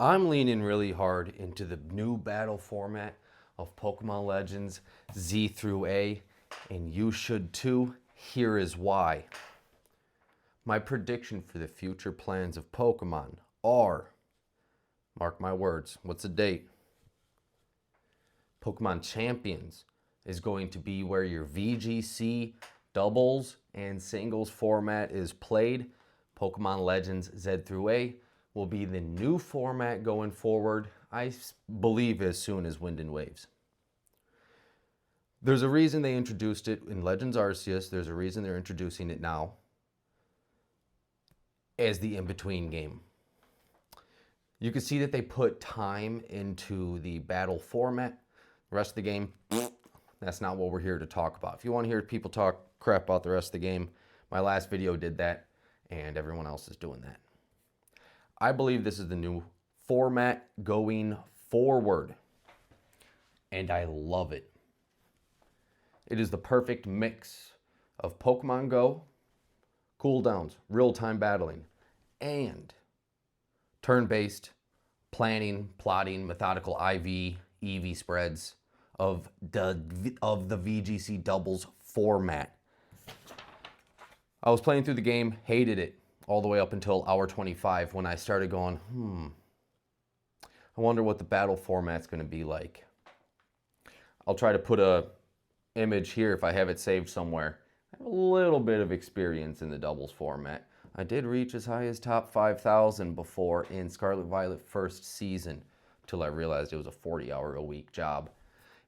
I'm leaning really hard into the new battle format of Pokemon Legends Z through A, and you should too. Here is why. My prediction for the future plans of Pokemon are, mark my words, what's the date? Pokemon Champions is going to be where your VGC doubles and singles format is played. Pokemon Legends Z through A will be the new format going forward, I believe as soon as Wind and Waves. There's a reason they introduced it in Legends Arceus. There's a reason they're introducing it now as the in-between game. You can see that they put time into the battle format. The rest of the game, that's not what we're here to talk about. If you want to hear people talk crap about the rest of the game, my last video did that, and everyone else is doing that. I believe this is the new format going forward, and I love it. It is the perfect mix of Pokemon Go, cooldowns, real-time battling, and turn-based planning, plotting, methodical IV, EV spreads of the VGC doubles format. I was playing through the game, hated it, all the way up until hour 25 when I started going, I wonder what the battle format's going to be like. I'll try to put a image here if I have it saved somewhere. I have a little bit of experience in the doubles format. I did reach as high as top 5,000 before in Scarlet Violet first season until I realized it was a 40-hour-a-week job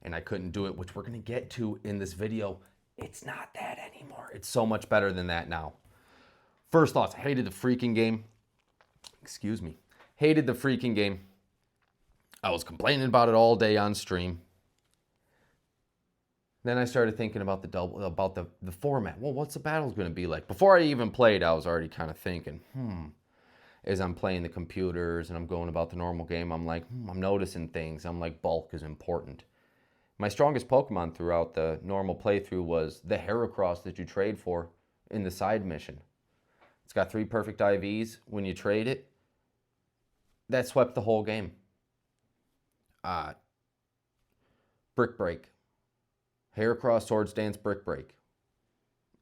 and I couldn't do it, which we're going to get to in this video. It's not that anymore. It's so much better than that now. First thoughts, hated the freaking game. Excuse me. Hated the freaking game. I was complaining about it all day on stream. Then I started thinking about the format. Well, what's the battles going to be like? Before I even played, I was already kind of thinking, as I'm playing the computers and I'm going about the normal game, I'm like, I'm noticing things. I'm like, bulk is important. My strongest Pokemon throughout the normal playthrough was the Heracross that you trade for in the side mission. It's got 3 perfect IVs. When you trade it, that swept the whole game. Brick Break. Heracross, Swords Dance, Brick Break.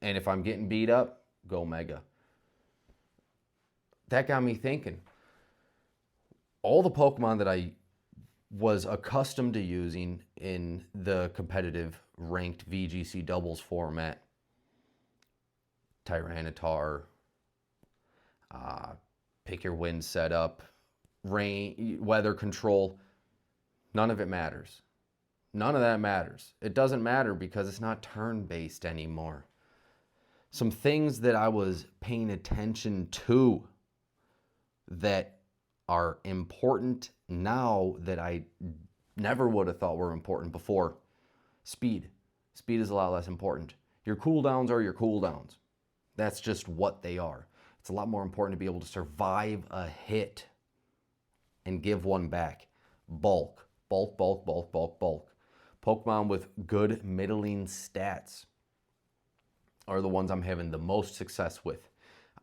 And if I'm getting beat up, go Mega. That got me thinking. All the Pokemon that I was accustomed to using in the competitive ranked VGC doubles format, Tyranitar, pick your wind setup, rain, weather control, none of it matters. None of that matters. It doesn't matter because it's not turn-based anymore. Some things that I was paying attention to that are important now that I never would have thought were important before. Speed. Speed is a lot less important. Your cooldowns are your cooldowns. That's just what they are. It's a lot more important to be able to survive a hit and give one back. Bulk. Bulk, bulk, bulk, bulk, bulk. Pokemon with good middling stats are the ones I'm having the most success with.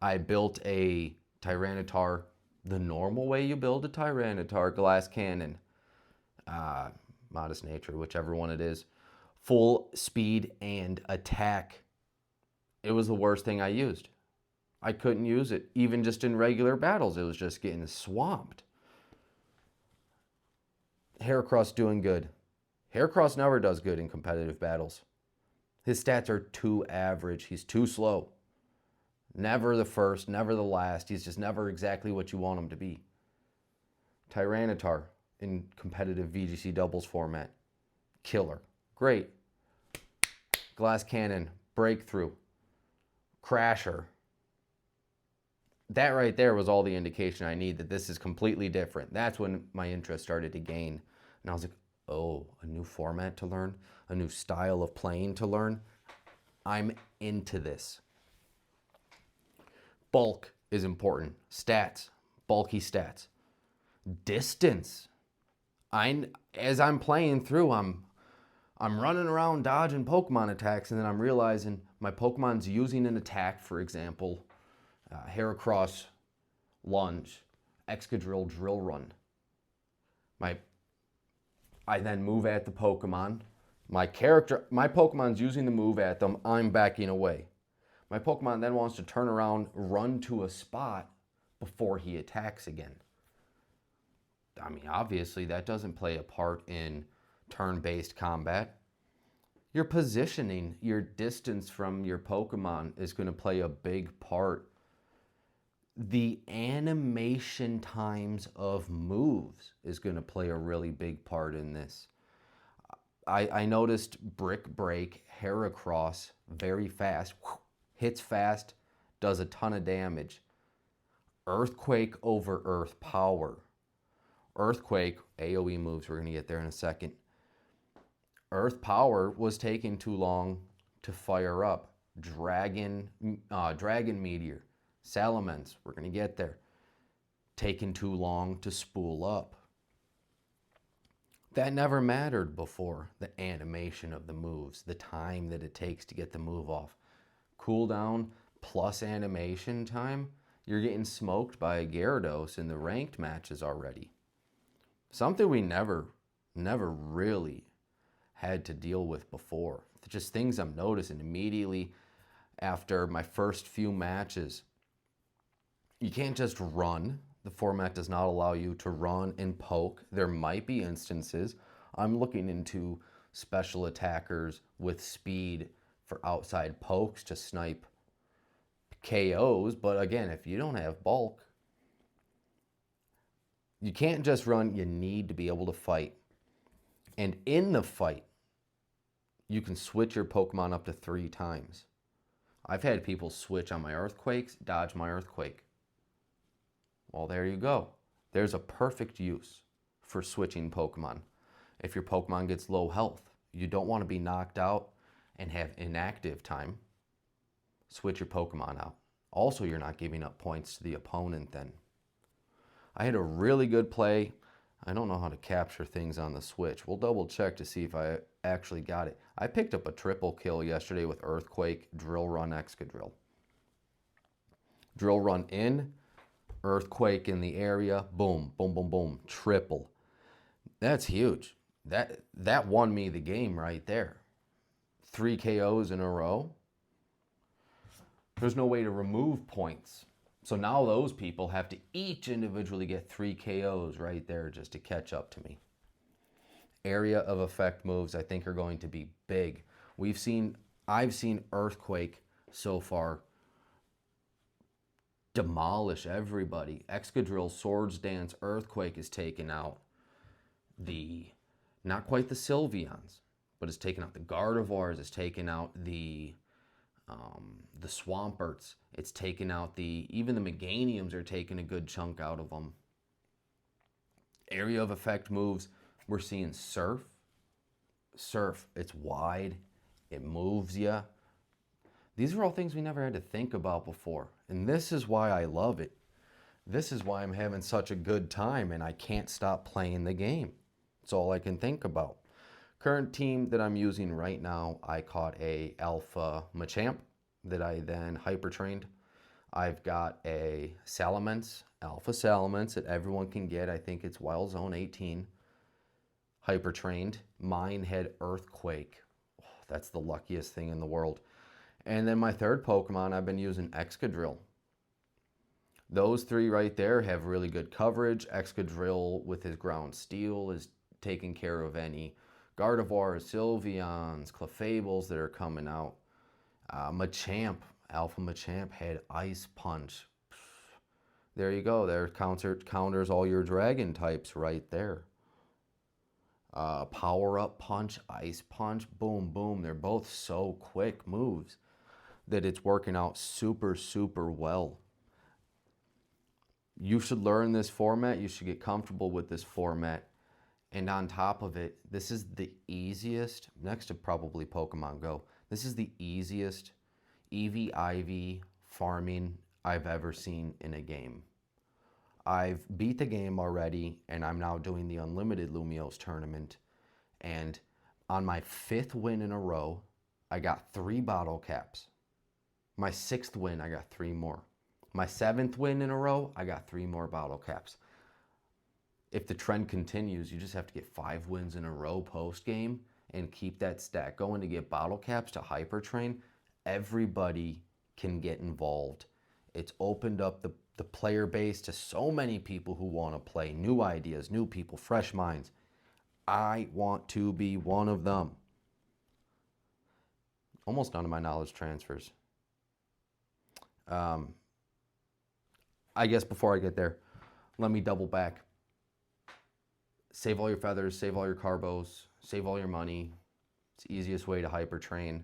I built a Tyranitar the normal way you build a Tyranitar, Glass Cannon, Modest Nature, whichever one it is, full speed and attack. It was the worst thing I used. I couldn't use it, even just in regular battles. It was just getting swamped. Heracross doing good. Heracross never does good in competitive battles. His stats are too average. He's too slow. Never the first, never the last. He's just never exactly what you want him to be. Tyranitar in competitive VGC doubles format. Killer. Great. Glass Cannon. Breakthrough. Crasher. That right there was all the indication I need that this is completely different. That's when my interest started to gain. And I was like, oh, a new format to learn, a new style of playing to learn. I'm into this. Bulk is important. Stats, bulky stats. Distance. As I'm playing through, I'm running around dodging Pokemon attacks, and then I'm realizing my Pokemon's using an attack, for example, Heracross, Lunge, Excadrill, Drill Run. I then move at the Pokemon. My Pokemon's using the move at them. I'm backing away. My Pokemon then wants to turn around, run to a spot before he attacks again. I mean, obviously, that doesn't play a part in turn-based combat. Your positioning, your distance from your Pokemon is going to play a big part. The animation times of moves is going to play a really big part in this. I noticed Brick Break, Heracross, very fast, hits fast, does a ton of damage. Earthquake over Earth Power. Earthquake, AoE moves, we're going to get there in a second. Earth Power was taking too long to fire up. Dragon Meteor. Salamence, we're going to get there. Taking too long to spool up. That never mattered before, the animation of the moves, the time that it takes to get the move off. Cooldown plus animation time, you're getting smoked by a Gyarados in the ranked matches already. Something we never really had to deal with before. Just things I'm noticing immediately after my first few matches. You can't just run. The format does not allow you to run and poke. There might be instances. I'm looking into special attackers with speed for outside pokes to snipe KOs. But again, if you don't have bulk, you can't just run. You need to be able to fight. And in the fight, you can switch your Pokemon up to 3 times. I've had people switch on my Earthquakes, dodge my Earthquake. Well, there you go. There's a perfect use for switching Pokemon. If your Pokemon gets low health, you don't want to be knocked out and have inactive time. Switch your Pokemon out. Also, you're not giving up points to the opponent then. I had a really good play. I don't know how to capture things on the Switch. We'll double check to see if I actually got it. I picked up a triple kill yesterday with Earthquake, Drill Run, Excadrill. Drill Run in, Earthquake in the area, boom, boom, boom, boom, triple. That's huge. That won me the game right there. 3 KOs in a row. There's no way to remove points. So now those people have to each individually get 3 KOs right there just to catch up to me. Area of effect moves I think are going to be big. I've seen Earthquake so far demolish everybody. Excadrill, Swords Dance, Earthquake is taken out. Not quite the Sylveons, but it's taken out the Gardevoirs, it's taken out the Swamperts, it's taken out even the Meganiums are taking a good chunk out of them. Area of effect moves, we're seeing Surf. Surf, it's wide, it moves you. These are all things we never had to think about before. And this is why I love it. This is why I'm having such a good time and I can't stop playing the game. It's all I can think about. Current team that I'm using right now, I caught a Alpha Machamp that I then hyper trained. I've got a Salamence, Alpha Salamence that everyone can get. I think it's Wild Zone 18. Hyper trained. Mine had Earthquake. Oh, that's the luckiest thing in the world. And then my third Pokemon, I've been using Excadrill. Those 3 right there have really good coverage. Excadrill with his Ground Steel is taking care of any Gardevoirs, Sylveons, Clefables that are coming out. Machamp, Alpha Machamp had Ice Punch. There you go. There counters all your dragon types right there. Power Up Punch, Ice Punch, boom, boom. They're both so quick moves that it's working out super, super well. You should learn this format. You should get comfortable with this format. And on top of it, this is the easiest, next to probably Pokemon Go, this is the easiest EV/IV farming I've ever seen in a game. I've beat the game already, and I'm now doing the Unlimited Lumiose tournament. And on my 5th win in a row, I got 3 bottle caps. My 6th win, I got 3 more. My 7th win in a row, I got 3 more bottle caps. if the trend continues, you just have to get 5 wins in a row post-game and keep that stat going to get bottle caps to hypertrain. Everybody can get involved. It's opened up the player base to so many people who want to play. New ideas, new people, fresh minds. I want to be one of them. Almost none of my knowledge transfers. I guess before I get there, let me double back. Save all your feathers, save all your carbos, save all your money. It's the easiest way to hypertrain.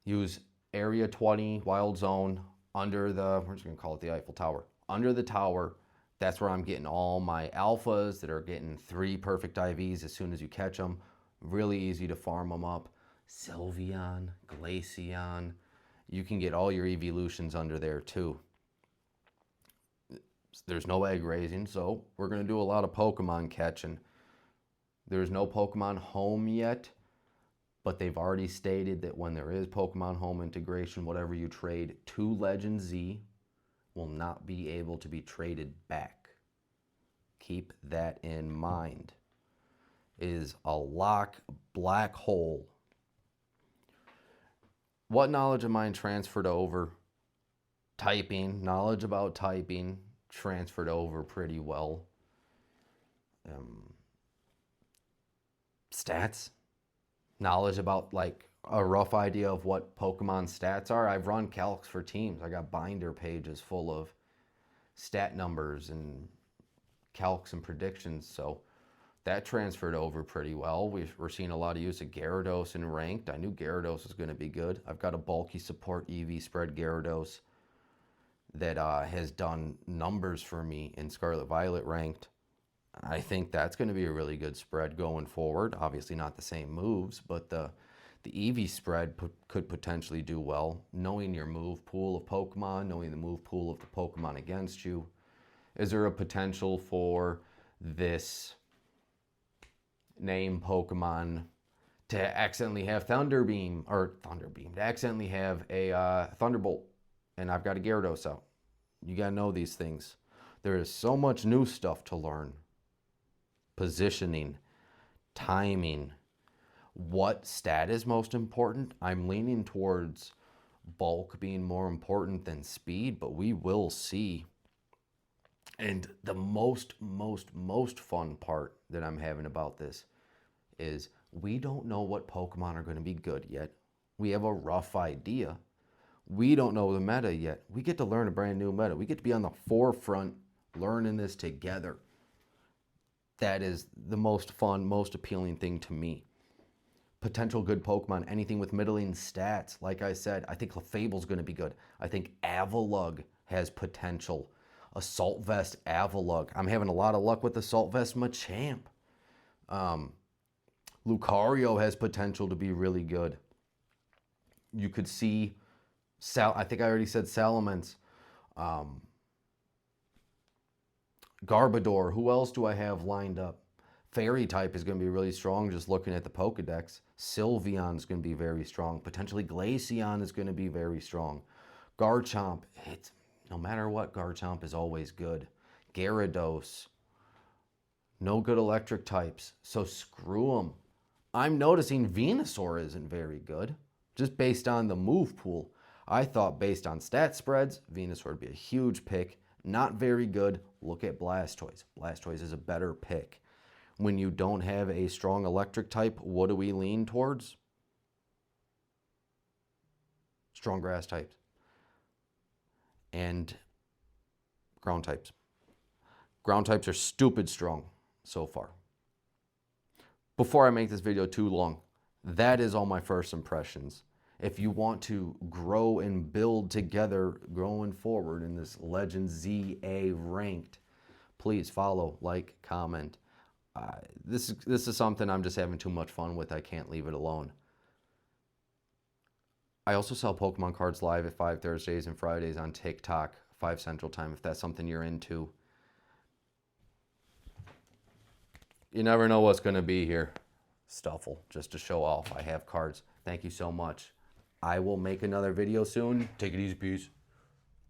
Use Area 20, Wild Zone, under the, we're just gonna call it the Eiffel Tower. Under the tower, that's where I'm getting all my alphas that are getting 3 perfect IVs as soon as you catch them. Really easy to farm them up. Sylveon, Glaceon, you can get all your evolutions under there too. There's no egg raising, so we're gonna do a lot of Pokemon catching. There's no Pokemon Home yet, but they've already stated that when there is Pokemon Home integration, whatever you trade to Legend Z will not be able to be traded back. Keep that in mind. It is a lock black hole. What knowledge of mine transferred over? Typing, knowledge about typing transferred over pretty well. Stats, knowledge about like a rough idea of what Pokemon stats are. I've run calcs for teams. I got binder pages full of stat numbers and calcs and predictions, so that transferred over pretty well. We're seeing a lot of use of Gyarados in ranked. I knew Gyarados was going to be good. I've got a bulky support EV spread Gyarados that has done numbers for me in Scarlet Violet ranked. I think that's going to be a really good spread going forward. Obviously not the same moves, but the EV spread could potentially do well. Knowing your move pool of Pokemon, knowing the move pool of the Pokemon against you. Is there a potential for this name Pokemon to accidentally have to accidentally have a Thunderbolt, and I've got a Gyarados out? You gotta know these things. There is so much new stuff to learn. Positioning, timing, what stat is most important? I'm leaning towards bulk being more important than speed, but we will see. And the most fun part that I'm having about this is we don't know what Pokemon are going to be good yet. We have a rough idea. We don't know the meta yet. We get to learn a brand new meta. We get to be on the forefront learning this together. That is the most fun, most appealing thing to me. Potential good Pokemon, anything with middling stats. Like I said, I think Clefable's going to be good. I think Avalugg has potential. Assault Vest Avalugg. I'm having a lot of luck with Assault Vest Machamp. Lucario has potential to be really good. You could see, I think I already said Salamence. Garbodor. Who else do I have lined up? Fairy type is going to be really strong just looking at the Pokedex. Sylveon is going to be very strong. Potentially Glaceon is going to be very strong. Garchomp, no matter what, Garchomp is always good. Gyarados, no good electric types, so screw them. I'm noticing Venusaur isn't very good, just based on the move pool. I thought based on stat spreads, Venusaur would be a huge pick. Not very good. Look at Blastoise. Blastoise is a better pick. When you don't have a strong electric type, what do we lean towards? Strong grass types. And ground types. Ground types are stupid strong so far. Before I make this video too long, that is all my first impressions. If you want to grow and build together going forward in this Legend ZA ranked, please follow, like, comment. This is something I'm just having too much fun with. I can't leave it alone. I also sell Pokemon cards live at 5 Thursdays and Fridays on TikTok, 5 Central Time, if that's something you're into. You never know what's going to be here. Stuffle, just to show off. I have cards. Thank you so much. I will make another video soon. Take it easy, peace.